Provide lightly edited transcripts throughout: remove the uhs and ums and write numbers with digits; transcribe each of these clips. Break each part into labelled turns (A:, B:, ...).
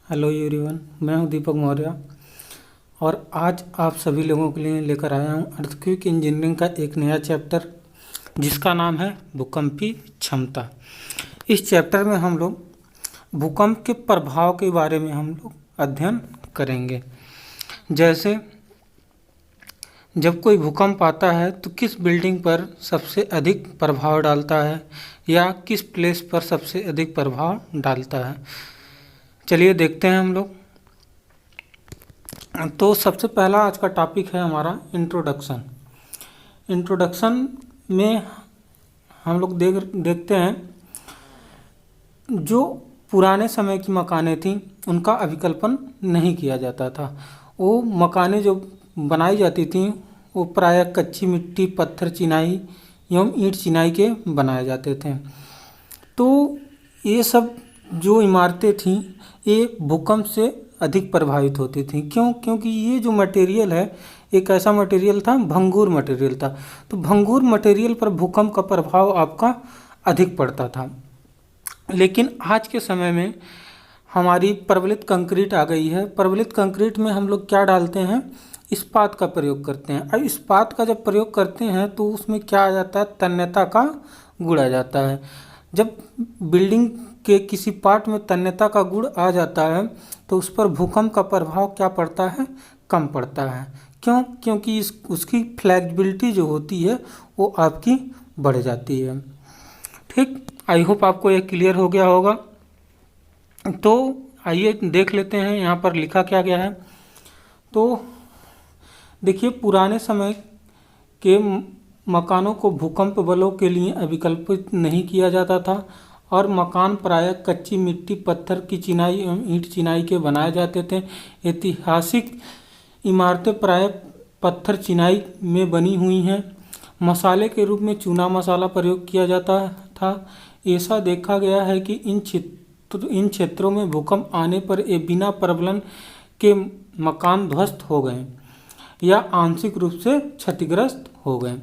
A: Hello everyone, मैं हूं दीपक मौर्य और आज आप सभी लोगों के लिए लेकर आया हूं अर्थक्वेक इंजीनियरिंग का एक नया चैप्टर जिसका नाम है भूकंपीय क्षमता। इस चैप्टर में हम लोग भूकंप के प्रभाव के बारे में हम लोग अध्ययन करेंगे। जैसे जब कोई भूकंप आता है तो किस बिल्डिंग पर सबसे अधिक प्रभाव डालता है या किस प्लेस पर सबसे अधिक प्रभाव डालता है। चलिए देखते हैं हम लोग। तो सबसे पहला आज का टॉपिक है हमारा इंट्रोडक्शन। इंट्रोडक्शन में हम लोग देखते हैं जो पुराने समय की मकानें थीं उनका अभिकल्पन नहीं किया जाता था। वो मकानें जो बनाई जाती थीं वो प्रायः कच्ची मिट्टी, पत्थर चिनाई एवं ईंट चिनाई के बनाए जाते थे। तो ये सब जो इमारतें थीं ये भूकंप से अधिक प्रभावित होती थी। क्योंकि ये जो मटेरियल है एक ऐसा मटेरियल था, भंगुर मटेरियल था। तो भंगुर मटेरियल पर भूकंप का प्रभाव आपका अधिक पड़ता था। लेकिन आज के समय में हमारी प्रबलित कंक्रीट आ गई है। प्रबलित कंक्रीट में हम लोग क्या डालते हैं, इस्पात का प्रयोग करते हैं। अब इस्पात का जब प्रयोग करते हैं तो उसमें क्या आ जाता है, तन्यता का गुण आ जाता है। जब बिल्डिंग के किसी पार्ट में तन्यता का गुण आ जाता है तो उस पर भूकंप का प्रभाव क्या पड़ता है, कम पड़ता है। क्योंकि उसकी फ्लेक्सिबिलिटी जो होती है वो आपकी बढ़ जाती है। ठीक, आई होप आपको ये क्लियर हो गया होगा। तो आइए देख लेते हैं यहाँ पर लिखा क्या गया है। तो देखिए, पुराने समय के मकानों को भूकंप बलों के लिए अभिकल्पित नहीं किया जाता था और मकान प्रायः कच्ची मिट्टी, पत्थर की चिनाई एवं ईंट चिनाई के बनाए जाते थे। ऐतिहासिक इमारतें प्रायः पत्थर चिनाई में बनी हुई हैं। मसाले के रूप में चूना मसाला प्रयोग किया जाता था। ऐसा देखा गया है कि इन क्षेत्रों में भूकंप आने पर ये बिना प्रबलन के मकान ध्वस्त हो गए या आंशिक रूप से क्षतिग्रस्त हो गए।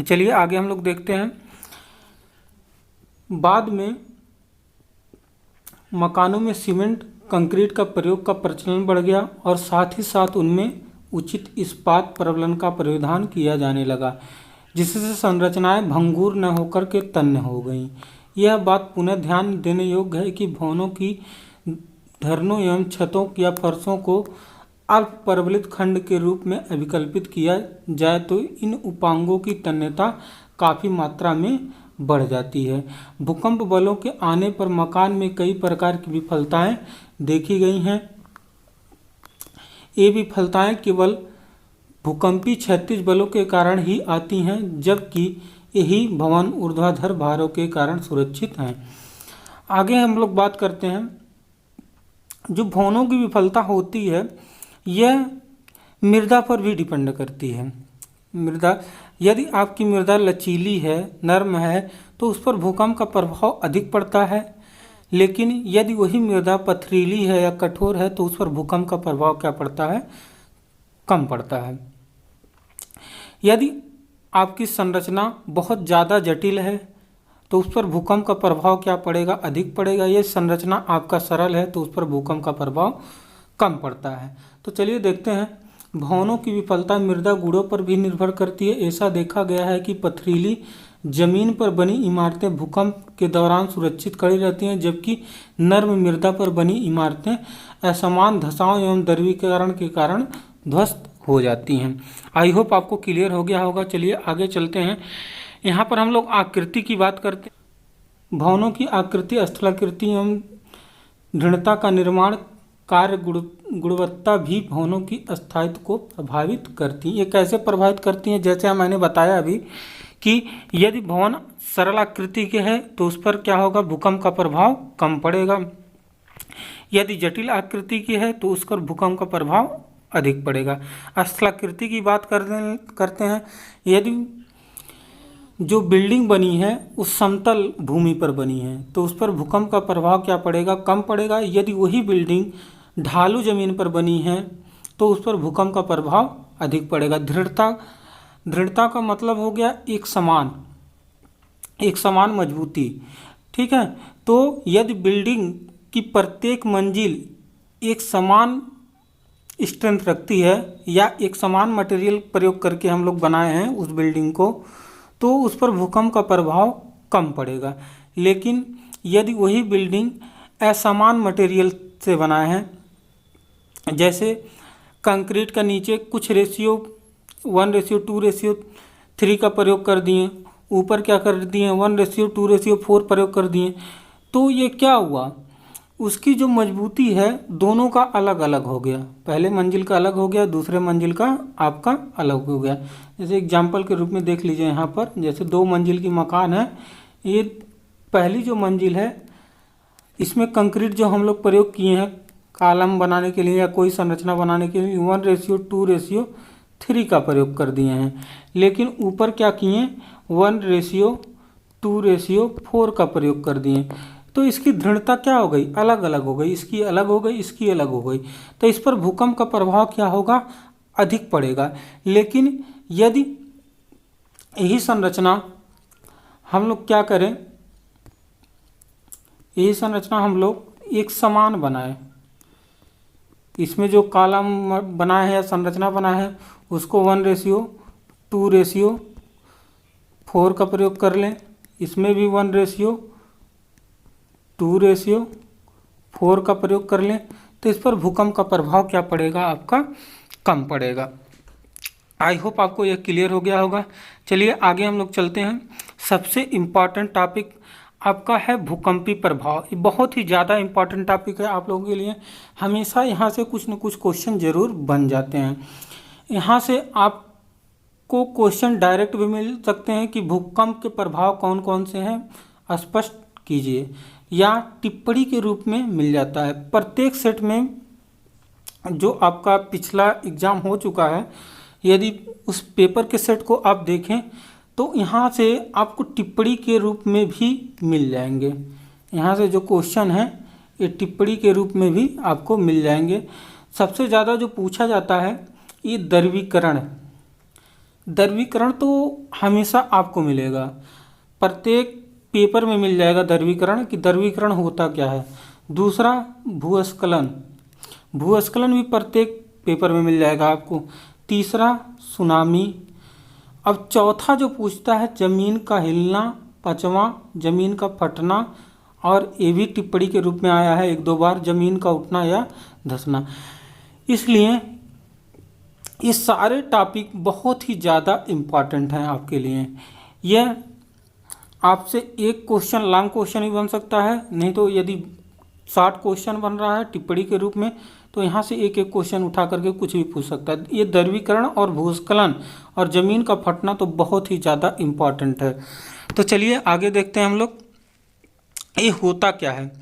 A: चलिए आगे हम लोग देखते हैं। बाद में मकानों में सीमेंट कंक्रीट का प्रयोग का प्रचलन बढ़ गया और साथ ही साथ उनमें उचित इस्पात प्रबलन का परिधान किया जाने लगा, जिससे संरचनाएं भंगुर न होकर के तन्य हो गईं। यह बात पुनः ध्यान देने योग्य है कि भवनों की धरनों एवं छतों या फर्शों को अल्प प्रबलित खंड के रूप में अभिकल्पित किया जाए तो इन उपांगों की तन्यता काफ़ी मात्रा में बढ़ जाती है। भूकंप बलों के आने पर मकान में कई प्रकार की विफलताएं देखी गई हैं। ये विफलताएं केवल भूकंपीय क्षैतिज बलों के कारण ही आती हैं, जबकि यही भवन ऊर्ध्वाधर भारों के कारण सुरक्षित हैं। आगे हम लोग बात करते हैं। जो भवनों की विफलता होती है यह मृदा पर भी डिपेंड करती है। मृदा, यदि आपकी मृदा लचीली है, नर्म है, तो उस पर भूकंप का प्रभाव अधिक पड़ता है। लेकिन यदि वही मृदा पथरीली है या कठोर है तो उस पर भूकंप का प्रभाव क्या पड़ता है, कम पड़ता है। यदि आपकी संरचना बहुत ज़्यादा जटिल है तो उस पर भूकंप का प्रभाव क्या पड़ेगा, अधिक पड़ेगा। यह संरचना आपका सरल है तो उस पर भूकंप का प्रभाव कम पड़ता है। तो चलिए देखते हैं। भवनों की विफलता मृदा गुणों पर भी निर्भर करती है। ऐसा देखा गया है कि पथरीली जमीन पर बनी इमारतें भूकंप के दौरान सुरक्षित खड़ी रहती हैं, जबकि नर्म मृदा पर बनी इमारतें असमान धसाव एवं द्रवीकरण के कारण ध्वस्त हो जाती हैं। आई होप आपको क्लियर हो गया होगा। चलिए आगे चलते हैं। यहाँ पर हम लोग आकृति की बात करते हैं। भवनों की आकृति, स्थलाकृति एवं दृढ़ता का निर्माण कार्य गुणवत्ता भी भवनों की स्थायित्व को प्रभावित करती हैं। ये कैसे प्रभावित करती हैं, जैसे मैंने बताया अभी कि यदि भवन सरल आकृति के है तो उस पर क्या होगा, भूकंप का प्रभाव कम पड़ेगा। यदि जटिल आकृति की है तो उस पर भूकंप का प्रभाव अधिक पड़ेगा। स्थलाकृति की बात करते हैं। यदि जो बिल्डिंग बनी है उस समतल भूमि पर बनी है तो उस पर भूकंप का प्रभाव क्या पड़ेगा, कम पड़ेगा। यदि वही बिल्डिंग ढालू जमीन पर बनी है तो उस पर भूकंप का प्रभाव अधिक पड़ेगा। दृढ़ता का मतलब हो गया एक समान मजबूती। ठीक है, तो यदि बिल्डिंग कि प्रत्येक मंजिल एक समान स्ट्रेंथ रखती है या एक समान मटेरियल प्रयोग करके हम लोग बनाए हैं उस बिल्डिंग को, तो उस पर भूकंप का प्रभाव कम पड़ेगा। लेकिन यदि वही बिल्डिंग असमान मटेरियल से बनाए हैं, जैसे कंक्रीट का नीचे कुछ रेशियो 1:2:3 का प्रयोग कर दिए, ऊपर क्या कर दिए 1:2:4 प्रयोग कर दिए, तो ये क्या हुआ, उसकी जो मजबूती है दोनों का अलग अलग हो गया। पहले मंजिल का अलग हो गया, दूसरे मंजिल का आपका अलग हो गया। जैसे एग्जाम्पल के रूप में देख लीजिए यहाँ पर, जैसे 2 मंजिल की मकान है, ये पहली जो मंजिल है इसमें कंक्रीट जो हम लोग प्रयोग किए हैं कॉलम बनाने के लिए या कोई संरचना बनाने के लिए 1:2:3 का प्रयोग कर दिए हैं। लेकिन ऊपर क्या किए 1:2:4 का प्रयोग कर दिए, तो इसकी दृढ़ता क्या हो गई, अलग अलग हो गई, इसकी अलग हो गई, इसकी अलग हो गई। तो इस पर भूकंप का प्रभाव क्या होगा, अधिक पड़ेगा। लेकिन यदि यही संरचना हम लोग क्या करें, यही संरचना हम लोग एक समान बनाए, इसमें जो कॉलम बना है या संरचना बना है उसको 1:2:4 का प्रयोग कर लें, इसमें भी 1:2:4 का प्रयोग कर लें, तो इस पर भूकंप का प्रभाव क्या पड़ेगा, आपका कम पड़ेगा। आई होप आपको यह क्लियर हो गया होगा। चलिए आगे हम लोग चलते हैं। सबसे इम्पॉर्टेंट टॉपिक आपका है भूकंपी प्रभाव। ये बहुत ही ज़्यादा इम्पॉर्टेंट टॉपिक है आप लोगों के लिए। हमेशा यहाँ से कुछ न कुछ क्वेश्चन जरूर बन जाते हैं। यहाँ से आपको क्वेश्चन डायरेक्ट भी मिल सकते हैं कि भूकंप के प्रभाव कौन कौन से हैं स्पष्ट कीजिए, या टिप्पणी के रूप में मिल जाता है। प्रत्येक सेट में जो आपका पिछला एग्ज़ाम हो चुका है, यदि उस पेपर के सेट को आप देखें तो यहाँ से आपको टिप्पणी के रूप में भी मिल जाएंगे। यहाँ से जो क्वेश्चन है ये टिप्पणी के रूप में भी आपको मिल जाएंगे। सबसे ज़्यादा जो पूछा जाता है ये द्रवीकरण। द्रवीकरण तो हमेशा आपको मिलेगा, प्रत्येक पेपर में मिल जाएगा द्रवीकरण, कि द्रवीकरण होता क्या है। दूसरा भूस्खलन, भूस्खलन भी प्रत्येक पेपर में मिल जाएगा आपको। तीसरा सुनामी। अब चौथा जो पूछता है जमीन का हिलना। पांचवा जमीन का फटना, और ये भी टिप्पणी के रूप में आया है 1-2 बार, जमीन का उठना या धंसना। इसलिए ये सारे टॉपिक बहुत ही ज़्यादा इम्पॉर्टेंट हैं आपके लिए। यह आपसे एक क्वेश्चन लॉन्ग क्वेश्चन ही बन सकता है, नहीं तो यदि शॉर्ट क्वेश्चन बन रहा है टिप्पणी के रूप में तो यहाँ से एक एक क्वेश्चन उठा करके कुछ भी पूछ सकता है। ये द्रवीकरण और भूस्खलन और ज़मीन का फटना तो बहुत ही ज़्यादा इम्पॉर्टेंट है। तो चलिए आगे देखते हैं हम लोग ये होता क्या है।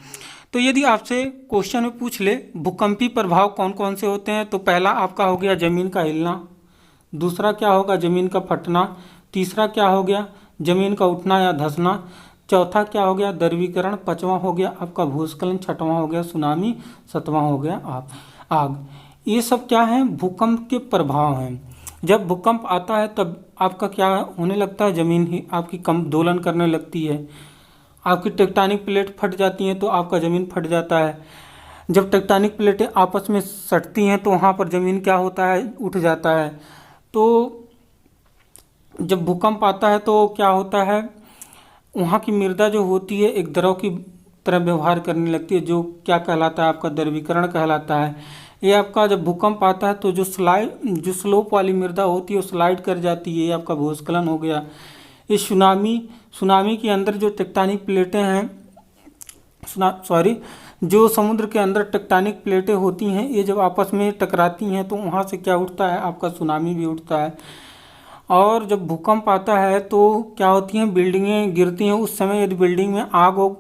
A: तो यदि आपसे क्वेश्चन में पूछ ले भूकंपी प्रभाव कौन कौन से होते हैं, तो पहला आपका हो गया ज़मीन का हिलना, दूसरा क्या होगा ज़मीन का फटना, तीसरा क्या हो गया ज़मीन का उठना या धंसना, चौथा क्या हो गया द्रवीकरण, पांचवा हो गया आपका भूस्खलन, छठवां हो गया सुनामी, सातवां हो गया आग। ये सब क्या है, भूकंप के प्रभाव हैं। जब भूकंप आता है तब आपका क्या होने लगता है, ज़मीन ही आपकी कम दोलन करने लगती है, आपकी टेक्टोनिक प्लेट फट जाती हैं तो आपका ज़मीन फट जाता है। जब टेक्टोनिक प्लेटें आपस में सटती हैं तो वहाँ पर ज़मीन क्या होता है, उठ जाता है। तो जब भूकंप आता है तो क्या होता है, वहाँ की मृदा जो होती है एक द्रव की तरह व्यवहार करने लगती है, जो क्या कहलाता है आपका द्रवीकरण कहलाता है। ये आपका जब भूकंप आता है तो जो स्लोप वाली मृदा होती है वो स्लाइड कर जाती है, ये आपका भूस्खलन हो गया। ये सुनामी के अंदर जो टेक्टोनिक प्लेटें हैं, जो समुद्र के अंदर टेक्टोनिक प्लेटें होती हैं, ये जब आपस में टकराती हैं तो वहाँ से क्या उठता है, आपका सुनामी भी उठता है। और जब भूकंप आता है तो क्या होती हैं, बिल्डिंगें गिरती हैं। उस समय यदि बिल्डिंग में आग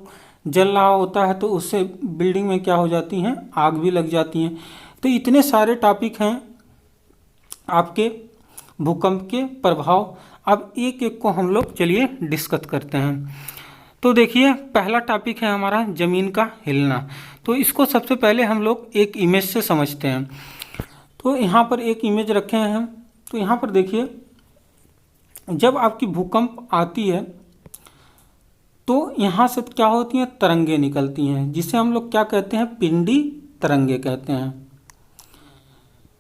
A: जल रहा होता है तो उससे बिल्डिंग में क्या हो जाती हैं, आग भी लग जाती हैं। तो इतने सारे टॉपिक हैं आपके भूकंप के प्रभाव। अब एक एक को हम लोग चलिए डिस्कस करते हैं। तो देखिए पहला टॉपिक है हमारा ज़मीन का हिलना। तो इसको सबसे पहले हम लोग एक इमेज से समझते हैं। तो यहाँ पर एक इमेज रखे हैं हम। तो यहाँ पर देखिए जब आपकी भूकंप आती है तो यहाँ से क्या होती हैं, तरंगे निकलती हैं, जिसे हम लोग क्या कहते हैं, पिंडी तरंगे कहते हैं।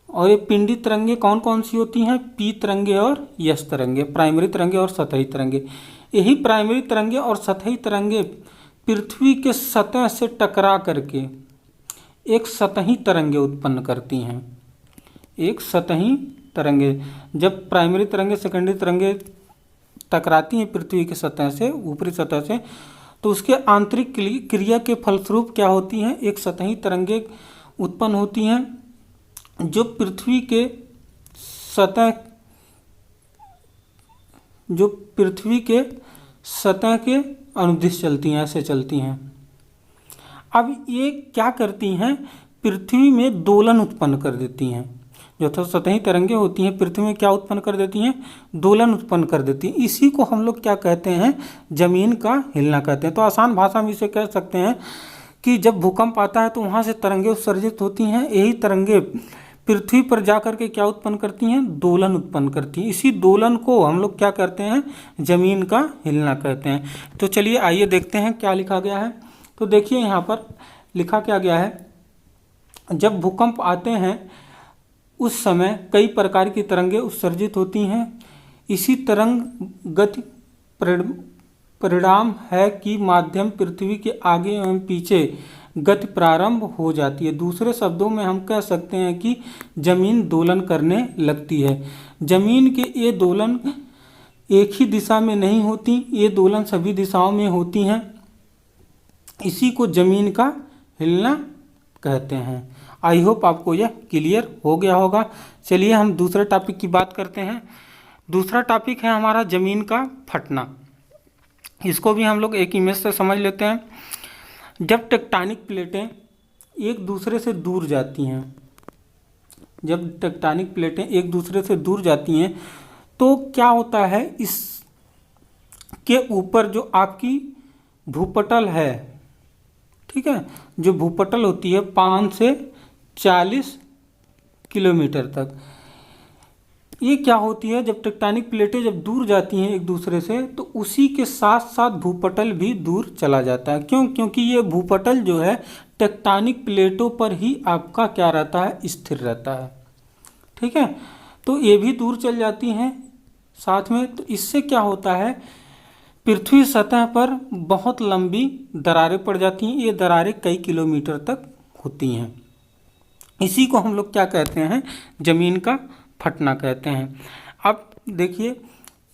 A: और ये पिंडी तरंगे कौन कौन सी होती हैं, पी तरंगे और यस तरंगे, प्राइमरी तरंगे और सतही तरंगे। यही प्राइमरी तरंगे और सतही तरंगे पृथ्वी के सतह से टकरा करके एक सतही तरंगे उत्पन्न करती हैं। एक सतही तरंगे, जब प्राइमरी तरंगे सेकेंडरी तरंगे टकराती हैं पृथ्वी की सतह से, ऊपरी सतह से, तो उसके आंतरिक क्रिया के फलस्वरूप क्या होती हैं, एक सतही तरंगे उत्पन्न होती हैं, जो पृथ्वी के सतह के अनुदिश चलती हैं, ऐसे चलती हैं। अब ये क्या करती हैं, पृथ्वी में दोलन उत्पन्न कर देती हैं। जो तो सतही तरंगे होती हैं पृथ्वी में क्या उत्पन्न कर देती हैं, दोलन उत्पन्न कर देती हैं। इसी को हम लोग क्या कहते हैं, जमीन का हिलना कहते हैं। तो आसान भाषा में इसे कह सकते हैं कि जब भूकंप आता है तो वहाँ से तरंगे उत्सर्जित होती हैं। यही तरंगे पृथ्वी पर जाकर के क्या उत्पन्न करती हैं, दोलन उत्पन्न करती हैं। इसी दोलन को हम लोग क्या करते हैं, जमीन का हिलना कहते हैं। तो चलिए आइए देखते हैं क्या लिखा गया है। तो देखिए यहाँ पर लिखा क्या गया है, जब भूकंप आते हैं उस समय कई प्रकार की तरंगे उत्सर्जित होती हैं। इसी तरंग गति परिणाम है कि माध्यम पृथ्वी के आगे एवं पीछे गति प्रारंभ हो जाती है। दूसरे शब्दों में हम कह सकते हैं कि जमीन दोलन करने लगती है। जमीन के ये दोलन एक ही दिशा में नहीं होती, ये दोलन सभी दिशाओं में होती हैं। इसी को जमीन का हिलना कहते हैं। आई होप आपको यह क्लियर हो गया होगा। चलिए हम दूसरे टॉपिक की बात करते हैं। दूसरा टॉपिक है हमारा जमीन का फटना। इसको भी हम लोग एक इमेज से समझ लेते हैं। जब टेक्टोनिक प्लेटें एक दूसरे से दूर जाती हैं, जब टेक्टोनिक प्लेटें एक दूसरे से दूर जाती हैं तो क्या होता है, इसके ऊपर जो आपकी भूपटल है, ठीक है, जो भूपटल होती है 5 से 40 किलोमीटर तक, ये क्या होती है, जब टेक्टोनिक प्लेटें जब दूर जाती हैं एक दूसरे से तो उसी के साथ साथ भूपटल भी दूर चला जाता है। क्यों? क्योंकि ये भूपटल जो है टेक्टोनिक प्लेटों पर ही आपका क्या रहता है, स्थिर रहता है। ठीक है, तो ये भी दूर चल जाती हैं साथ में। तो इससे क्या होता है, पृथ्वी सतह पर बहुत लंबी दरारें पड़ जाती हैं। ये दरारें कई किलोमीटर तक होती हैं। इसी को हम लोग क्या कहते हैं, जमीन का फटना कहते हैं। अब देखिए,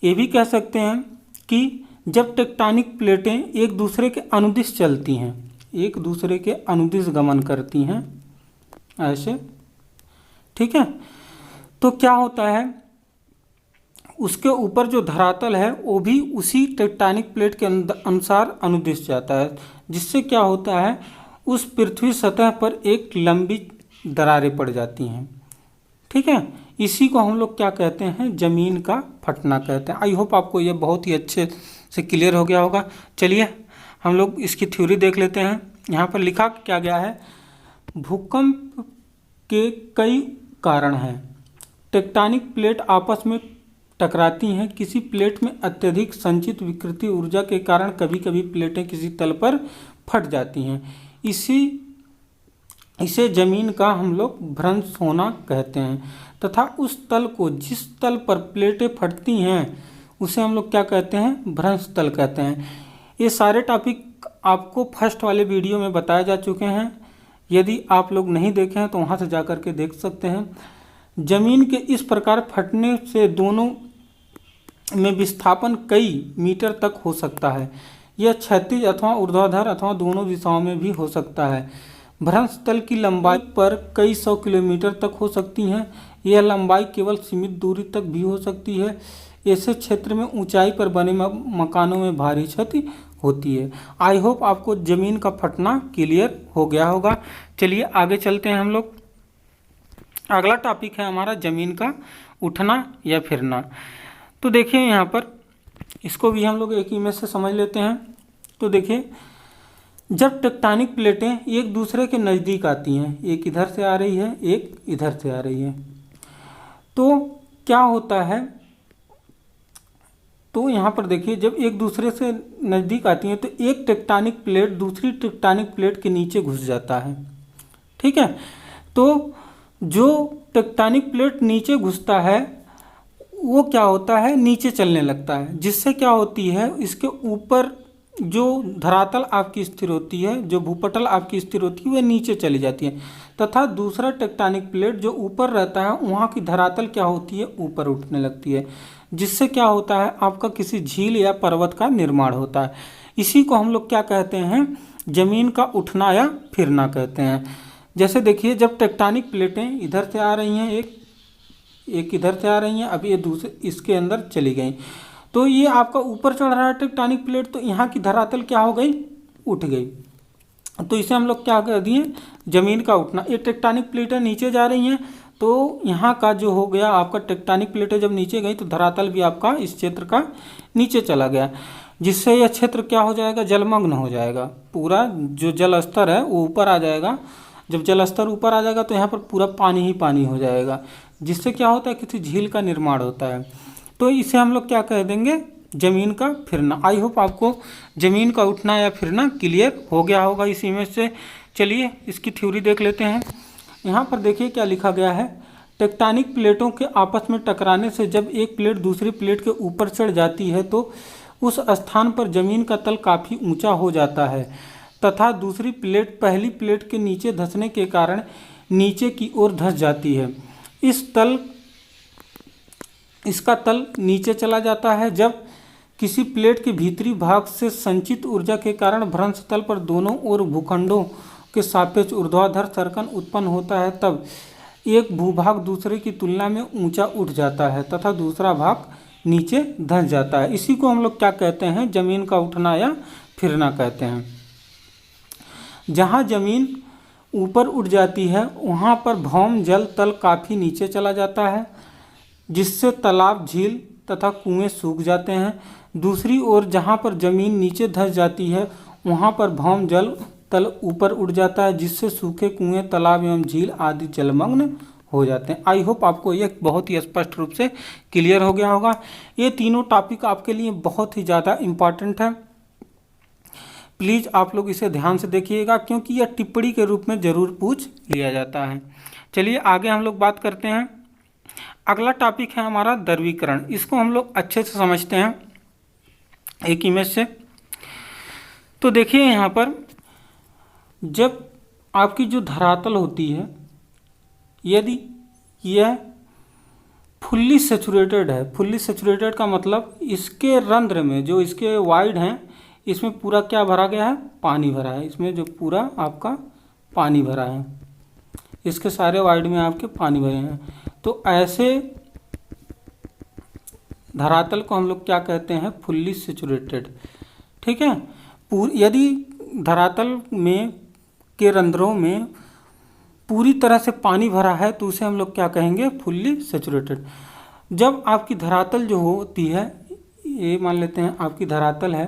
A: ये भी कह सकते हैं कि जब टेक्टोनिक प्लेटें एक दूसरे के अनुदिश चलती हैं, एक दूसरे के अनुदिश गमन करती हैं ऐसे, ठीक है, तो क्या होता है, उसके ऊपर जो धरातल है वो भी उसी टेक्टोनिक प्लेट के अनुसार अनुदिश जाता है, जिससे क्या होता है, उस पृथ्वी सतह पर एक लंबी दरारें पड़ जाती हैं। ठीक है, इसी को हम लोग क्या कहते हैं, जमीन का फटना कहते हैं। आई होप आपको ये बहुत ही अच्छे से क्लियर हो गया होगा। चलिए हम लोग इसकी थ्योरी देख लेते हैं। यहाँ पर लिखा क्या गया है, भूकंप के कई कारण हैं। टेक्टोनिक प्लेट आपस में टकराती हैं। किसी प्लेट में अत्यधिक संचित विकृति ऊर्जा के कारण कभी कभी प्लेटें किसी तल पर फट जाती हैं। इसे जमीन का हम लोग भ्रंश होना कहते हैं, तथा उस तल को, जिस तल पर प्लेटें फटती हैं, उसे हम लोग क्या कहते हैं, भ्रंश तल कहते हैं। ये सारे टॉपिक आपको फर्स्ट वाले वीडियो में बताए जा चुके हैं। यदि आप लोग नहीं देखे हैं तो वहाँ से जा कर के देख सकते हैं। जमीन के इस प्रकार फटने से दोनों में विस्थापन कई मीटर तक हो सकता है। यह क्षैतिज अथवा ऊर्ध्वाधर अथवा दोनों दिशाओं में भी हो सकता है। भ्रंश तल की लंबाई पर कई 100 किलोमीटर तक हो सकती हैं। यह लंबाई केवल सीमित दूरी तक भी हो सकती है। ऐसे क्षेत्र में ऊंचाई पर बने मकानों में भारी क्षति होती है। आई होप आपको जमीन का फटना क्लियर हो गया होगा। चलिए आगे चलते हैं हम लोग। अगला टॉपिक है हमारा जमीन का उठना या फिरना। तो देखिए यहाँ पर इसको भी हम लोग एक इमेज से समझ लेते हैं। तो देखिए, जब टेक्टोनिक प्लेटें एक दूसरे के नज़दीक आती हैं, एक इधर से आ रही है, एक इधर से आ रही है, तो क्या होता है, तो यहाँ पर देखिए जब एक दूसरे से नज़दीक आती हैं तो एक टेक्टोनिक प्लेट दूसरी टेक्टोनिक प्लेट के नीचे घुस जाता है। ठीक है, तो जो टेक्टोनिक प्लेट नीचे घुसता है वो क्या होता है, नीचे चलने लगता है, जिससे क्या होती है इसके ऊपर जो धरातल आपकी स्थिर होती है, जो भूपटल आपकी स्थिर होती है, वह नीचे चली जाती है, तथा दूसरा टेक्टोनिक प्लेट जो ऊपर रहता है वहाँ की धरातल क्या होती है, ऊपर उठने लगती है, जिससे क्या होता है आपका किसी झील या पर्वत का निर्माण होता है। इसी को हम लोग क्या कहते हैं, जमीन का उठना या फिरना कहते हैं। जैसे देखिए जब टेक्टोनिक प्लेटें इधर से आ रही हैं, एक इधर से आ रही हैं, अब ये दूसरे इसके अंदर चली गई, तो ये आपका ऊपर चढ़ रहा है टेक्टोनिक प्लेट, तो यहाँ की धरातल क्या हो गई, उठ गई। तो इसे हम लोग क्या कह दिए, जमीन का उठना। ये टेक्टोनिक प्लेटें नीचे जा रही हैं, तो यहाँ का जो हो गया आपका टेक्टोनिक प्लेटें जब नीचे गई तो धरातल भी आपका इस क्षेत्र का नीचे चला गया, जिससे यह क्षेत्र क्या हो जाएगा, जलमग्न हो जाएगा। पूरा जो जल स्तर है वो ऊपर आ जाएगा। जब जल स्तर ऊपर आ जाएगा तो यहाँ पर पूरा पानी ही पानी हो जाएगा, जिससे क्या होता है किसी झील का निर्माण होता है। तो इसे हम लोग क्या कह देंगे, ज़मीन का फिरना। आई होप आपको ज़मीन का उठना या फिरना क्लियर हो गया होगा इस इमेज से। चलिए इसकी थ्योरी देख लेते हैं। यहाँ पर देखिए क्या लिखा गया है, टेक्टोनिक प्लेटों के आपस में टकराने से जब एक प्लेट दूसरी प्लेट के ऊपर चढ़ जाती है तो उस स्थान पर ज़मीन का तल काफ़ी ऊंचा हो जाता है तथा दूसरी प्लेट पहली प्लेट के नीचे धंसने के कारण नीचे की ओर धंस जाती है। इसका तल नीचे चला जाता है। जब किसी प्लेट के भीतरी भाग से संचित ऊर्जा के कारण भ्रंश तल पर दोनों ओर भूखंडों के सापेक्ष ऊर्ध्वाधर सर्कन उत्पन्न होता है, तब एक भूभाग दूसरे की तुलना में ऊंचा उठ जाता है तथा दूसरा भाग नीचे धंस जाता है। इसी को हम लोग क्या कहते हैं, जमीन का उठना या फिरना कहते हैं। जहाँ जमीन ऊपर उठ जाती है वहाँ पर भौम जल तल काफ़ी नीचे चला जाता है, जिससे तालाब, झील तथा कुएं सूख जाते हैं। दूसरी ओर जहाँ पर जमीन नीचे धंस जाती है वहाँ पर भौम जल तल ऊपर उठ जाता है, जिससे सूखे कुएं, तालाब एवं झील आदि जलमग्न हो जाते हैं। आई होप आपको ये बहुत ही स्पष्ट रूप से क्लियर हो गया होगा। ये तीनों टॉपिक आपके लिए बहुत ही ज़्यादा इम्पॉर्टेंट है। प्लीज़ आप लोग इसे ध्यान से देखिएगा, क्योंकि यह टिप्पणी के रूप में ज़रूर पूछ लिया जाता है। चलिए आगे हम लोग बात करते हैं। अगला टॉपिक है हमारा द्रवीकरण। इसको हम लोग अच्छे से समझते हैं एक इमेज से। तो देखिए यहाँ पर जब आपकी जो धरातल होती है, यदि यह फुल्ली सेचुरेटेड है, फुल्ली सेचुरेटेड का मतलब इसके रंध्र में जो इसके वाइड हैं इसमें पूरा क्या भरा गया है, पानी भरा है। इसमें जो पूरा आपका पानी भरा है, इसके सारे वाइड में आपके पानी भरे हैं। तो ऐसे धरातल को हम लोग क्या कहते हैं, फुल्ली सेचुरेटेड। ठीक है, यदि धरातल में के रंध्रों में पूरी तरह से पानी भरा है तो उसे हम लोग क्या कहेंगे, फुल्ली सेचुरेटेड। जब आपकी धरातल जो होती है, ये मान लेते हैं आपकी धरातल है,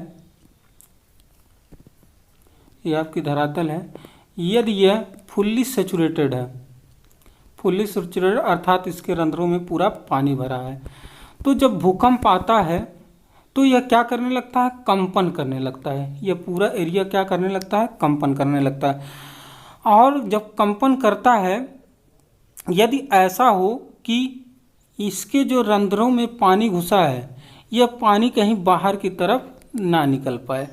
A: ये आपकी धरातल है, यदि यह फुल्ली सेचुरेटेड है, फुल्ली सेचुरेटेड अर्थात इसके रंध्रों में पूरा पानी भरा है, तो जब भूकंप आता है तो यह क्या करने लगता है, कंपन करने लगता है। यह पूरा एरिया क्या करने लगता है, कंपन करने लगता है। और जब कंपन करता है, यदि ऐसा हो कि इसके जो रंध्रों में पानी घुसा है यह पानी कहीं बाहर की तरफ ना निकल पाए,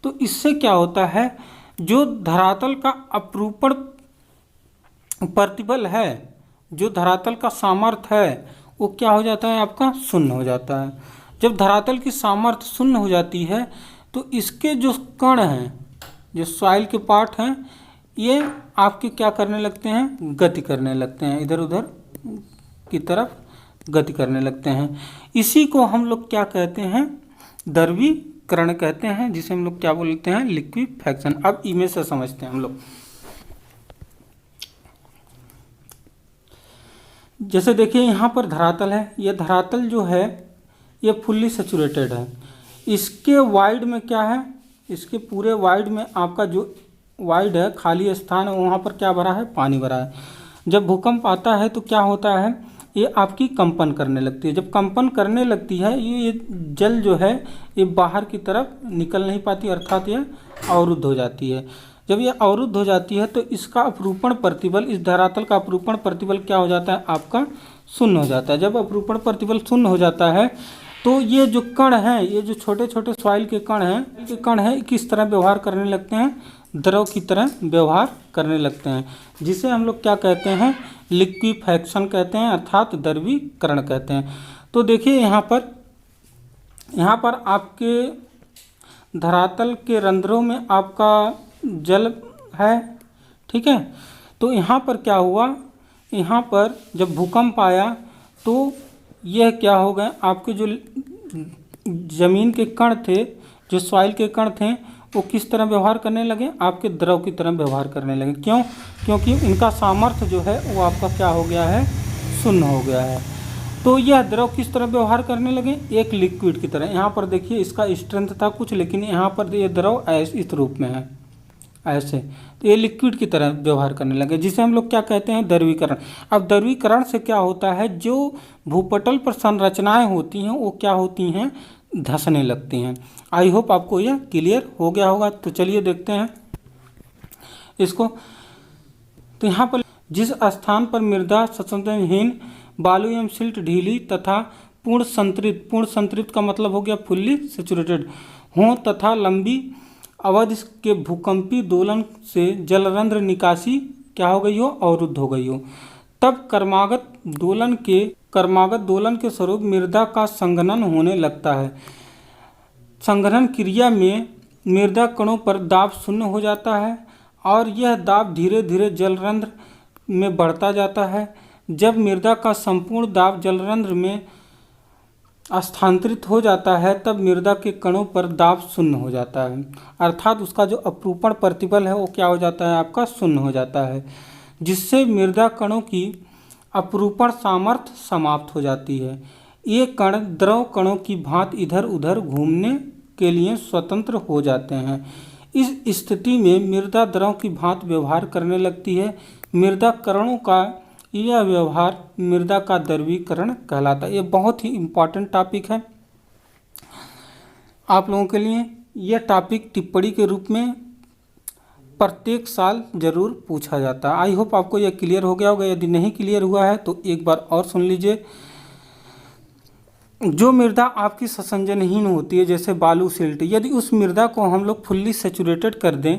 A: तो इससे क्या होता है, जो धरातल का अपरूपण प्रतिबल है, जो धरातल का सामर्थ्य है, वो क्या हो जाता है, आपका शून्य हो जाता है। जब धरातल की सामर्थ्य शून्य हो जाती है तो इसके जो कण हैं, जो सॉइल के पार्ट हैं, ये आपके क्या करने लगते हैं, गति करने लगते हैं, इधर उधर की तरफ गति करने लगते हैं। इसी को हम लोग क्या कहते हैं, द्रवीकरण कहते हैं, जिसे हम लोग क्या बोलते हैं, लिक्विफैक्शन। अब इमेज से समझते हैं हम लोग। जैसे देखिए यहाँ पर धरातल है, यह धरातल जो है ये फुल्ली सेचुरेटेड है। इसके वाइड में क्या है, इसके पूरे वाइड में आपका जो वाइड है, खाली स्थान है, वहाँ पर क्या भरा है, पानी भरा है। जब भूकंप आता है तो क्या होता है, ये आपकी कंपन करने लगती है। जब कंपन करने लगती है ये जल जो है ये बाहर की तरफ निकल नहीं पाती, अर्थात ये अवरुद्ध हो जाती है। जब ये अवरुद्ध हो जाती है तो इसका अपरूपण प्रतिबल, इस धरातल का अपरूपण प्रतिबल क्या हो जाता है आपका शून्य हो जाता है। जब अपरूपण प्रतिबल शून्य हो जाता है तो ये जो कण हैं, ये जो छोटे छोटे सॉइल के कण हैं किस तरह व्यवहार करने लगते हैं, द्रव की तरह व्यवहार करने लगते हैं, जिसे हम लोग क्या कहते हैं, लिक्विफैक्शन कहते हैं, अर्थात द्रवीकरण कहते हैं। तो देखिए यहाँ पर आपके धरातल के रंध्रों में आपका जल है, ठीक है। तो यहाँ पर क्या हुआ, यहाँ पर जब भूकंप आया तो यह क्या हो गए, आपके जो ज़मीन के कण थे, जो सॉइल के कण थे, वो किस तरह व्यवहार करने लगे, आपके द्रव की तरह व्यवहार करने लगे। क्यों? क्योंकि इनका सामर्थ्य जो है वो आपका क्या हो गया है, शून्य हो गया है। तो यह द्रव किस तरह व्यवहार करने लगे, एक लिक्विड की तरह। यहाँ पर देखिए इसका स्ट्रेंथ था कुछ, लेकिन यहाँ पर ये द्रव इस रूप में है, ऐसे। तो ये लिक्विड की तरह व्यवहार करने लगे, जिसे हम लोग क्या कहते हैं, द्रवीकरण। अब द्रवीकरण से क्या होता है, जो भूपटल पर संरचनाएं होती हैं वो क्या होती हैं, धंसने लगती हैं। आई होप आपको यह क्लियर हो गया होगा। तो चलिए देखते हैं इसको। तो यहाँ पर जिस स्थान पर मृदा संतुलनहीन, बालू एवं सिल्ट ढीली तथा पूर्ण संतृप्त का मतलब हो गया फुल्ली सैचुरेटेड हो तथा लंबी अवधि के भूकंपी दोलन से जलरंध्र निकासी क्या हो गई हो, अवरुद्ध हो गई हो, तब क्रमागत दोलन के स्वरूप मृदा का संघनन होने लगता है। संघनन क्रिया में मृदा कणों पर दाब शून्य हो जाता है और यह दाब धीरे धीरे जलरंध्र में बढ़ता जाता है। जब मृदा का संपूर्ण दाब जलरंध्र में स्थानांतरित हो जाता है तब मृदा के कणों पर दाब शून्य हो जाता है, अर्थात उसका जो अपरूपण प्रतिबल है वो क्या हो जाता है, आपका शून्य हो जाता है, जिससे मृदा कणों की अपरूपण सामर्थ्य समाप्त हो जाती है। ये कण द्रव कणों की भांति इधर उधर घूमने के लिए स्वतंत्र हो जाते हैं। इस स्थिति में मृदा द्रव की भांति व्यवहार करने लगती है। मृदा कणों का यह व्यवहार मृदा का द्रवीकरण कहलाता है। ये बहुत ही इम्पॉर्टेंट टॉपिक है आप लोगों के लिए। यह टॉपिक टिप्पणी के रूप में प्रत्येक साल जरूर पूछा जाता है। आई होप आपको यह क्लियर हो गया होगा। यदि नहीं क्लियर हुआ है तो एक बार और सुन लीजिए। जो मृदा आपकी ससंजनहीन होती है, जैसे बालू सिल्ट, यदि उस मृदा को हम लोग फुल्ली सैचुरेटेड कर दें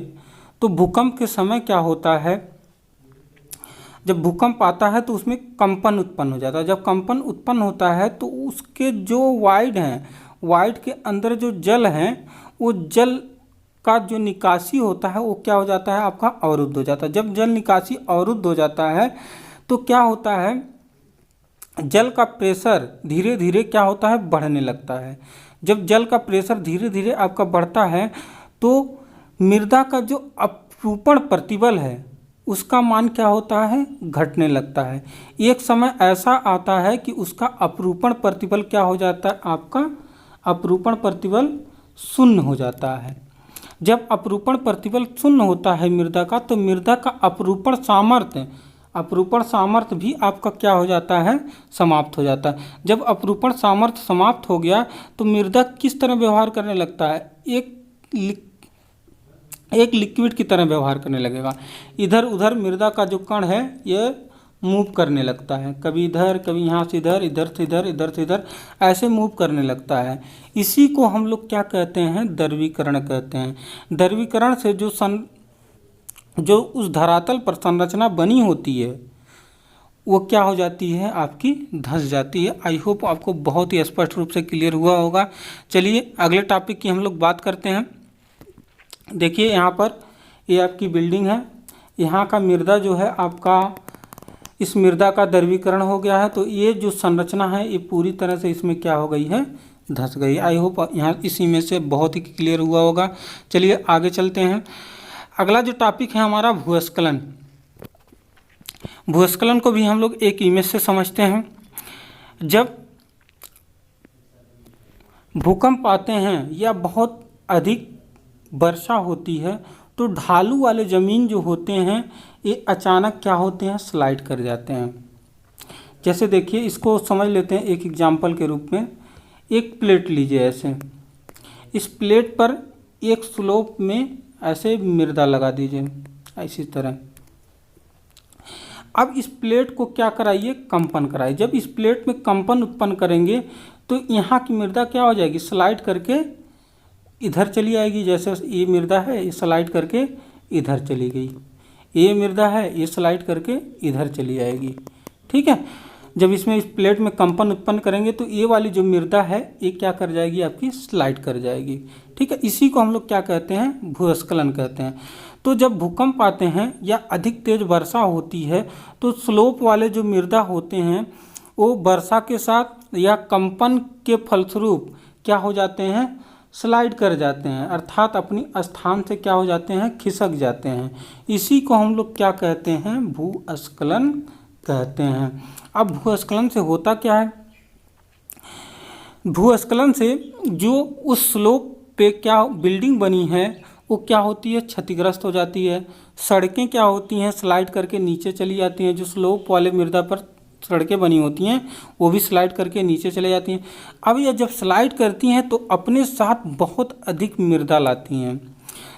A: तो भूकंप के समय क्या होता है, जब भूकंप आता है तो उसमें कंपन उत्पन्न हो जाता है। जब कंपन उत्पन्न होता है तो उसके जो वाइड हैं, वाइड के अंदर जो जल हैं, वो जल का जो निकासी होता है वो क्या हो जाता है, आपका अवरुद्ध हो जाता है। जब जल निकासी अवरुद्ध हो जाता है तो क्या होता है, जल का प्रेशर धीरे धीरे क्या होता है, बढ़ने लगता है। जब जल का प्रेशर धीरे धीरे आपका बढ़ता है तो मृदा का जो अपरूपण प्रतिबल है उसका मान क्या होता है, घटने लगता है। एक समय ऐसा आता है कि उसका अपरूपण प्रतिबल क्या हो जाता है, आपका अपरूपण प्रतिबल शून्य हो जाता है। जब अपरूपण प्रतिबल शून्य होता है मृदा का, तो मृदा का अपरूपण सामर्थ्य भी आपका क्या हो जाता है, समाप्त हो जाता है। जब अपरूपण सामर्थ्य समाप्त हो गया तो मृदा किस तरह व्यवहार करने लगता है, एक लिक्विड की तरह व्यवहार करने लगेगा। इधर उधर मृदा का जो कण है ये मूव करने लगता है, कभी इधर, कभी यहाँ से इधर, इधर से इधर, इधर से इधर, ऐसे मूव करने लगता है। इसी को हम लोग क्या कहते हैं, द्रवीकरण कहते हैं। द्रवीकरण से जो उस धरातल पर संरचना बनी होती है वो क्या हो जाती है, आपकी धंस जाती है। आई होप आपको बहुत ही स्पष्ट रूप से क्लियर हुआ होगा। चलिए अगले टॉपिक की हम लोग बात करते हैं। देखिए यहाँ पर ये आपकी बिल्डिंग है, यहाँ का मृदा जो है आपका, इस मृदा का द्रवीकरण हो गया है, तो ये जो संरचना है ये पूरी तरह से इसमें क्या हो गई है, धंस गई। आई होप यहाँ इसी में से बहुत ही क्लियर हुआ होगा। चलिए आगे चलते हैं। अगला जो टॉपिक है हमारा भूस्खलन। भूस्खलन को भी हम लोग एक इमेज से समझते हैं। जब भूकंप आते हैं या बहुत अधिक वर्षा होती है तो ढालू वाले ज़मीन जो होते हैं ये अचानक क्या होते हैं, स्लाइड कर जाते हैं। जैसे देखिए, इसको समझ लेते हैं एक एग्जाम्पल के रूप में। एक प्लेट लीजिए ऐसे, इस प्लेट पर एक स्लोप में ऐसे मृदा लगा दीजिए इसी तरह। अब इस प्लेट को क्या कराइए, कंपन कराइए। जब इस प्लेट में कंपन उत्पन्न करेंगे तो यहाँ की मृदा क्या हो जाएगी, स्लाइड करके इधर चली आएगी। जैसे ये मृदा है, ये स्लाइड करके इधर चली गई, ये मृदा है, ये स्लाइड करके इधर चली आएगी। ठीक है, जब इसमें इस प्लेट में कंपन उत्पन्न करेंगे तो ये वाली जो मृदा है ये क्या कर जाएगी, आपकी स्लाइड कर जाएगी। ठीक है, इसी को हम लोग क्या कहते हैं, भूस्खलन कहते हैं। तो जब भूकंप आते हैं या अधिक तेज वर्षा होती है तो स्लोप वाले जो मृदा होते हैं वो वर्षा के साथ या कंपन के फलस्वरूप क्या हो जाते हैं, स्लाइड कर जाते हैं, अर्थात अपनी स्थान से क्या हो जाते हैं, खिसक जाते हैं। इसी को हम लोग क्या कहते हैं, भूस्खलन कहते हैं। अब भूस्खलन से होता क्या है, भूस्खलन से जो उस स्लोप पे क्या बिल्डिंग बनी है वो क्या होती है, क्षतिग्रस्त हो जाती है। सड़कें क्या होती हैं, स्लाइड करके नीचे चली जाती हैं। जो स्लोप वाले मृदा पर सड़कें बनी होती हैं वो भी स्लाइड करके नीचे चले जाती हैं। अब ये जब स्लाइड करती हैं तो अपने साथ बहुत अधिक मृदा लाती हैं,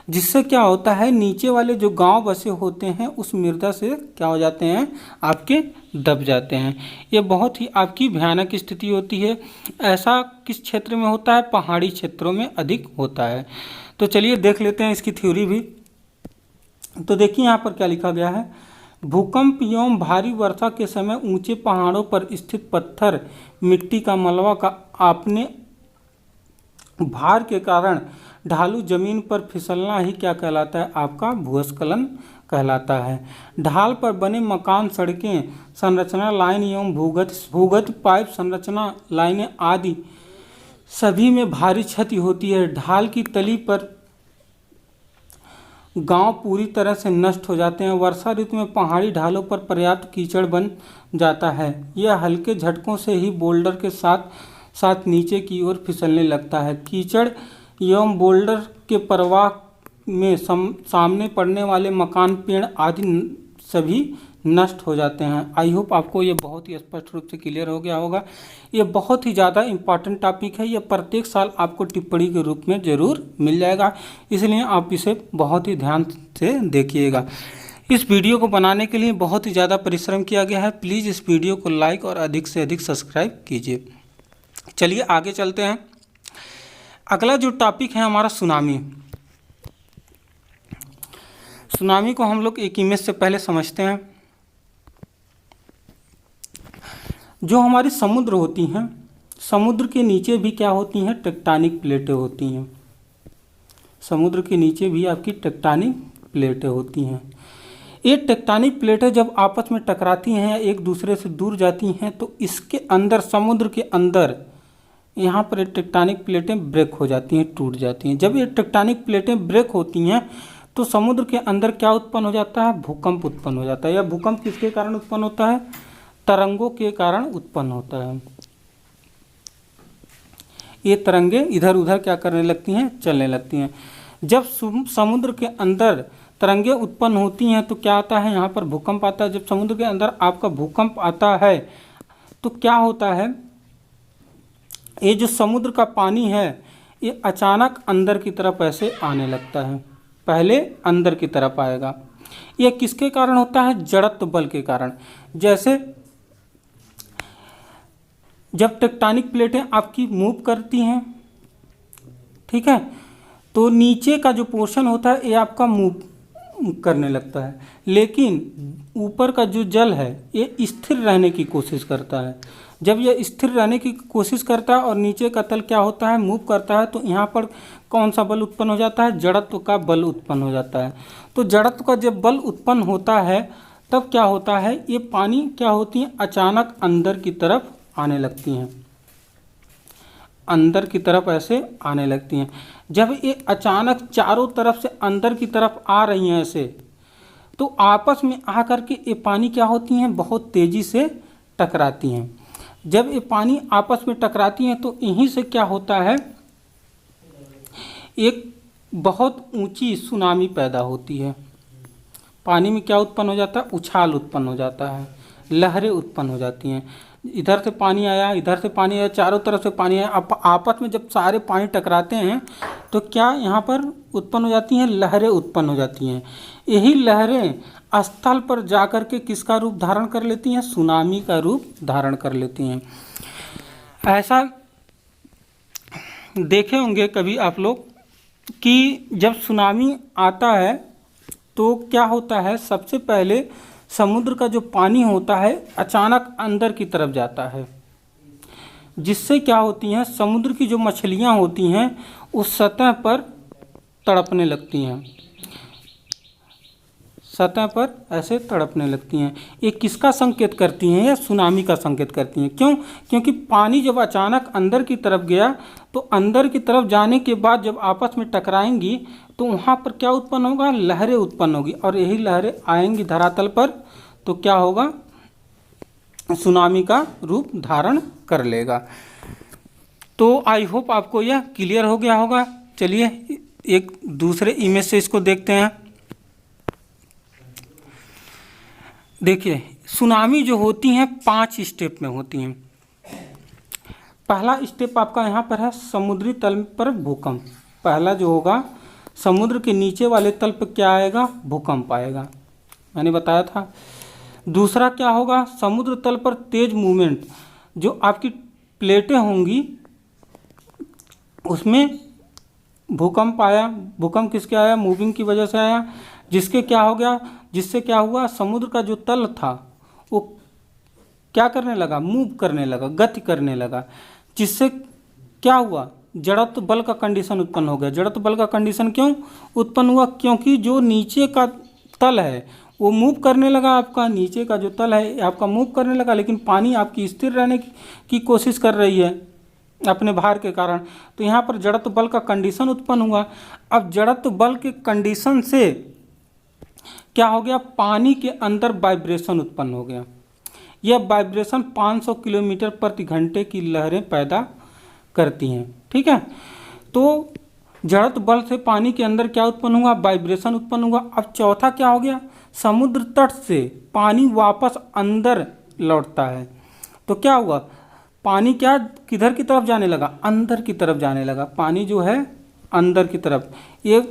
A: जिससे क्या होता है, नीचे वाले जो गांव बसे होते हैं उस मृदा से क्या हो जाते हैं, आपके दब जाते हैं। ये बहुत ही आपकी भयानक स्थिति होती है। ऐसा किस क्षेत्र में होता है, पहाड़ी क्षेत्रों में अधिक होता है। तो चलिए देख लेते हैं इसकी थ्योरी भी। तो देखिए यहाँ पर क्या लिखा गया है, भूकंप एवं भारी वर्षा के समय ऊंचे पहाड़ों पर स्थित पत्थर, मिट्टी का मलबा का अपने भार के कारण ढालू जमीन पर फिसलना ही क्या कहलाता है, आपका भूस्खलन कहलाता है। ढाल पर बने मकान, सड़कें, संरचना लाइन एवं भूगत पाइप संरचना लाइनें आदि सभी में भारी क्षति होती है। ढाल की तली पर गांव पूरी तरह से नष्ट हो जाते हैं। वर्षा ऋतु में पहाड़ी ढालों पर पर्याप्त कीचड़ बन जाता है। यह हल्के झटकों से ही बोल्डर के साथ साथ नीचे की ओर फिसलने लगता है। कीचड़ एवं बोल्डर के प्रवाह में सामने पड़ने वाले मकान, पेड़ आदि सभी नष्ट हो जाते हैं। आई होप आपको ये बहुत ही स्पष्ट रूप से क्लियर हो गया होगा। ये बहुत ही ज़्यादा इम्पॉर्टेंट टॉपिक है। ये प्रत्येक साल आपको टिप्पणी के रूप में ज़रूर मिल जाएगा, इसलिए आप इसे बहुत ही ध्यान से देखिएगा। इस वीडियो को बनाने के लिए बहुत ही ज़्यादा परिश्रम किया गया है। प्लीज़ इस वीडियो को लाइक और अधिक से अधिक सब्सक्राइब कीजिए। चलिए आगे चलते हैं। अगला जो टॉपिक है हमारा सुनामी। सुनामी को हम लोग एक इमेज से पहले समझते हैं। जो हमारी समुद्र होती हैं, समुद्र के नीचे भी क्या होती हैं, टेक्टोनिक प्लेटें होती हैं। समुद्र के नीचे भी आपकी टेक्टोनिक प्लेटें होती हैं। ये टेक्टोनिक प्लेटें जब आपस में टकराती हैं, एक दूसरे से दूर जाती हैं, तो इसके अंदर, समुद्र के अंदर यहाँ पर टेक्टोनिक प्लेटें ब्रेक हो जाती हैं, टूट जाती हैं। जब ये टेक्टोनिक प्लेटें ब्रेक होती हैं तो समुद्र के अंदर क्या उत्पन्न हो जाता है, भूकंप उत्पन्न हो जाता है। यह भूकंप किसके कारण उत्पन्न होता है, तरंगों के कारण उत्पन्न होता है। ये तरंगे इधर उधर क्या करने लगती हैं, चलने लगती हैं। जब समुद्र के अंदर तरंगे उत्पन्न होती हैं तो क्या आता है, यहाँ पर भूकंप आता है। जब समुद्र के अंदर आपका भूकंप आता है तो क्या होता है, ये जो समुद्र का पानी है ये अचानक अंदर की तरफ ऐसे आने लगता है। पहले अंदर की तरफ आएगा। यह किसके कारण होता है, जड़त्व बल के कारण। जैसे जब टेक्टोनिक प्लेटें आपकी मूव करती हैं, ठीक है, तो नीचे का जो पोर्शन होता है ये आपका मूव करने लगता है, लेकिन ऊपर का जो जल है ये स्थिर रहने की कोशिश करता है। जब यह स्थिर रहने की कोशिश करता है और नीचे का तल क्या होता है, मूव करता है, तो यहाँ पर कौन सा बल उत्पन्न हो जाता है, जड़त्व का बल उत्पन्न हो जाता है। तो जड़त्व का जब बल उत्पन्न होता है तब क्या होता है, ये पानी क्या होती है, अचानक अंदर की तरफ आने लगती हैं, अंदर की तरफ ऐसे आने लगती हैं। जब ये अचानक चारों तरफ से अंदर की तरफ आ रही हैं ऐसे, तो आपस में आकर के ये पानी क्या होती हैं, बहुत तेज़ी से टकराती हैं। जब ये पानी आपस में टकराती हैं तो यहीं से क्या होता है, एक बहुत ऊंची सुनामी पैदा होती है। पानी में क्या उत्पन्न हो जाता है, उछाल उत्पन्न हो जाता है। लहरें उत्पन्न हो जाती हैं। इधर से पानी आया, इधर से पानी आया, चारों तरफ से पानी आया, आपस में जब सारे पानी टकराते हैं तो क्या यहाँ पर उत्पन्न हो जाती हैं? लहरें उत्पन्न हो जाती हैं। यही लहरें स्थल पर जाकर के किसका रूप धारण कर लेती हैं? सुनामी का रूप धारण कर लेती हैं। ऐसा देखे होंगे कभी आप लोग कि जब सुनामी आता है तो क्या होता है, सबसे पहले समुद्र का जो पानी होता है अचानक अंदर की तरफ जाता है, जिससे क्या होती हैं, समुद्र की जो मछलियां होती हैं उस सतह पर तड़पने लगती हैं, सतह पर ऐसे तड़पने लगती हैं। ये किसका संकेत करती हैं? या सुनामी का संकेत करती हैं। क्यों? क्योंकि पानी जब अचानक अंदर की तरफ गया तो अंदर की तरफ जाने के बाद जब आपस में टकराएंगी तो वहाँ पर क्या उत्पन्न होगा? लहरें उत्पन्न होगी, और यही लहरें आएंगी धरातल पर तो क्या होगा? सुनामी का रूप धारण कर लेगा। तो आई होप आपको यह क्लियर हो गया होगा। चलिए एक दूसरे इमेज से इसको देखते हैं। देखिए सुनामी जो होती हैं 5 स्टेप में होती हैं। पहला स्टेप आपका यहाँ पर है समुद्री तल पर भूकंप। पहला जो होगा समुद्र के नीचे वाले तल पर क्या आएगा? भूकंप आएगा, मैंने बताया था। दूसरा क्या होगा? समुद्र तल पर तेज मूवमेंट, जो आपकी प्लेटें होंगी उसमें भूकंप आया। भूकंप किसके आया? मूविंग की वजह से आया, जिसके क्या हो गया, जिससे क्या हुआ? समुद्र का जो तल था वो क्या करने लगा? मूव करने लगा, गति करने लगा, जिससे क्या हुआ? जड़त्व बल का कंडीशन उत्पन्न हो गया। जड़त्व बल का कंडीशन क्यों उत्पन्न हुआ? क्योंकि जो नीचे का तल है वो मूव करने लगा, आपका नीचे का जो तल है आपका मूव करने लगा, लेकिन पानी आपकी स्थिर रहने की कोशिश कर रही है अपने भार के कारण। तो यहाँ पर जड़त्व बल का कंडीशन उत्पन्न हुआ। अब जड़त्व बल के कंडीशन से क्या हो गया? पानी के अंदर वाइब्रेशन उत्पन्न हो गया। यह वाइब्रेशन 500 किलोमीटर प्रति घंटे की लहरें पैदा करती हैं। ठीक है, तो जड़त्व बल से पानी के अंदर क्या उत्पन्न हुआ? वाइब्रेशन उत्पन्न हुआ। अब चौथा क्या हो गया? समुद्र तट से पानी वापस अंदर लौटता है तो क्या हुआ? पानी क्या किधर की तरफ जाने लगा? अंदर की तरफ जाने लगा। पानी जो है अंदर की तरफ। ये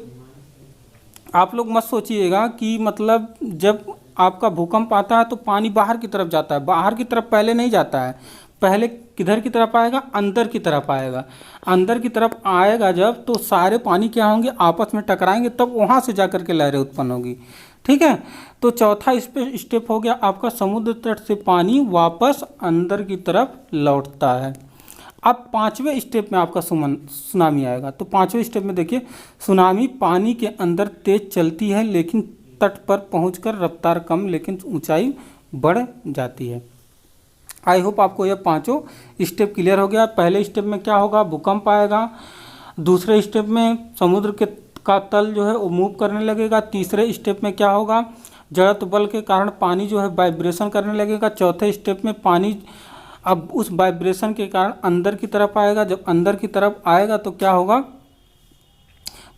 A: आप लोग मत सोचिएगा कि मतलब जब आपका भूकंप आता है तो पानी बाहर की तरफ जाता है। बाहर की तरफ पहले नहीं जाता है, पहले किधर की तरफ आएगा? अंदर की तरफ आएगा। अंदर की तरफ आएगा जब, तो सारे पानी क्या होंगे? आपस में टकराएंगे, तब वहाँ से जाकर के लहरें उत्पन्न होगी। ठीक है, तो चौथा स्टेप हो गया आपका समुद्र तट से पानी वापस अंदर की तरफ लौटता है। अब 5वें स्टेप में आपका सुनामी आएगा। तो 5वें स्टेप में देखिए, सुनामी पानी के अंदर तेज चलती है लेकिन तट पर पहुंचकर रफ्तार कम लेकिन ऊंचाई बढ़ जाती है। आई होप आपको यह 5 स्टेप क्लियर हो गया। पहले स्टेप में क्या होगा? भूकंप आएगा। दूसरे स्टेप में समुद्र का तल जो है वो मूव करने लगेगा। तीसरे स्टेप में क्या होगा? जड़त्व बल के कारण पानी जो है वाइब्रेशन करने लगेगा। चौथे स्टेप में पानी अब उस वाइब्रेशन के कारण अंदर की तरफ आएगा। जब अंदर की तरफ आएगा तो क्या होगा?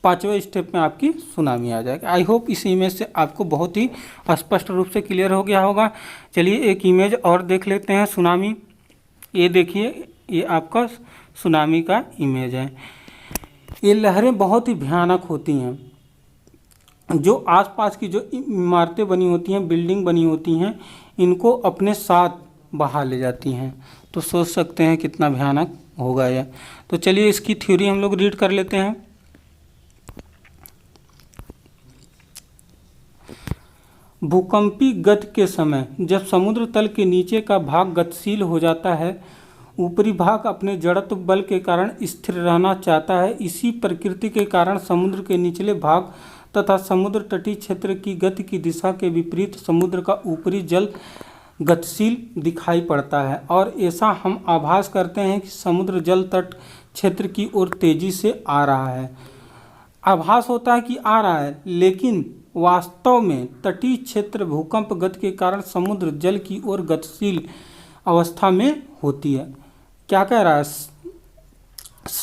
A: 5वें स्टेप में आपकी सुनामी आ जाएगी। आई होप इस इमेज से आपको बहुत ही स्पष्ट रूप से क्लियर हो गया होगा। चलिए एक इमेज और देख लेते हैं सुनामी। ये देखिए, ये आपका सुनामी का इमेज है। ये लहरें बहुत ही भयानक होती हैं। जो आसपास की जो इमारतें बनी होती हैं, बिल्डिंग बनी होती हैं, इनको अपने साथ बहा ले जाती हैं। तो सोच सकते हैं कितना भयानक होगा यह। तो चलिए इसकी थ्योरी हम लोग रीड कर लेते हैं। भूकंपी गति के समय जब समुद्र तल के नीचे का भाग गतिशील हो जाता है, ऊपरी भाग अपने जड़त्व बल के कारण स्थिर रहना चाहता है। इसी प्रकृति के कारण समुद्र के निचले भाग तथा समुद्र तटीय क्षेत्र की गति की दिशा के विपरीत समुद्र का ऊपरी जल गतिशील दिखाई पड़ता है, और ऐसा हम आभास करते हैं कि समुद्र जल तट क्षेत्र की ओर तेजी से आ रहा है। आभास होता है कि आ रहा है, लेकिन वास्तव में तटीय क्षेत्र भूकंप गति के कारण समुद्र जल की ओर गतिशील अवस्था में होती है। क्या कह रहा है?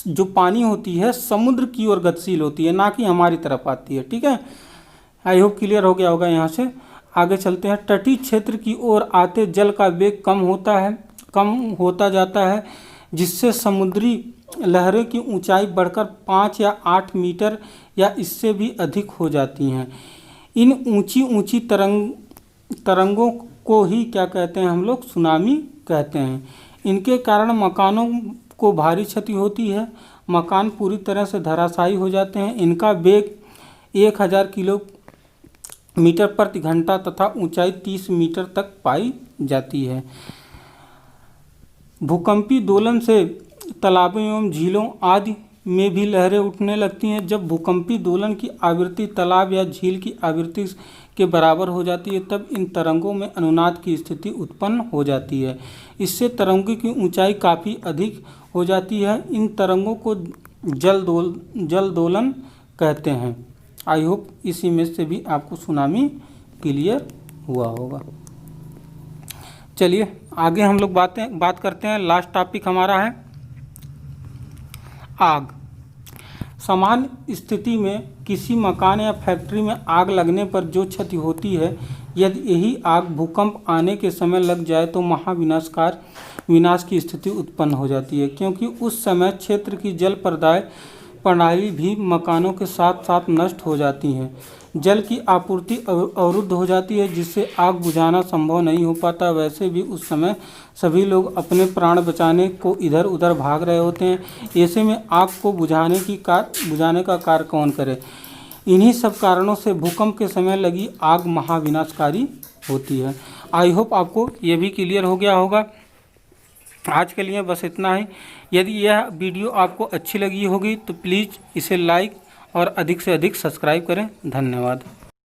A: जो पानी होती है समुद्र की ओर गतिशील होती है, ना कि हमारी तरफ आती है। ठीक है, आई होप क्लियर हो गया होगा यहाँ से। आगे चलते हैं। तटीय क्षेत्र की ओर आते जल का वेग कम होता जाता है, जिससे समुद्री लहरें की ऊंचाई बढ़कर 5 या 8 मीटर या इससे भी अधिक हो जाती हैं। इन ऊंची ऊंची तरंगों को ही क्या कहते हैं हम लोग, सुनामी कहते हैं। इनके कारण मकानों को भारी क्षति होती है, मकान पूरी तरह से धराशायी हो जाते हैं। इनका वेग 1000 किलोमीटर प्रति घंटा तथा ऊंचाई 30 मीटर तक पाई जाती है। भूकंपीय दोलन से तालाबों एवं झीलों आदि में भी लहरें उठने लगती हैं। जब भूकंपीय दोलन की आवृत्ति तालाब या झील की आवृत्ति के बराबर हो जाती है, तब इन तरंगों में अनुनाद की स्थिति उत्पन्न हो जाती है। इससे तरंगों की ऊंचाई काफ़ी अधिक हो जाती है। इन तरंगों को जल दोलन कहते हैं। आई होप इस इमेज से भी आपको सुनामी क्लियर हुआ होगा। चलिए आगे हम लोग बात करते हैं। लास्ट टॉपिक हमारा है आग। सामान्य स्थिति में किसी मकान या फैक्ट्री में आग लगने पर जो क्षति होती है, यदि यही आग भूकंप आने के समय लग जाए तो विनाश की स्थिति उत्पन्न हो जाती है, क्योंकि उस समय क्षेत्र की जल प्रणाली भी मकानों के साथ साथ नष्ट हो जाती हैं। जल की आपूर्ति अवरुद्ध हो जाती है, जिससे आग बुझाना संभव नहीं हो पाता। वैसे भी उस समय सभी लोग अपने प्राण बचाने को इधर उधर भाग रहे होते हैं। ऐसे में आग को बुझाने का कार्य कौन करे। इन्हीं सब कारणों से भूकंप के समय लगी आग महाविनाशकारी होती है। आई होप आपको ये भी क्लियर हो गया होगा। आज के लिए बस इतना ही। यदि यह वीडियो आपको अच्छी लगी होगी तो प्लीज़ इसे लाइक और अधिक से अधिक सब्सक्राइब करें। धन्यवाद।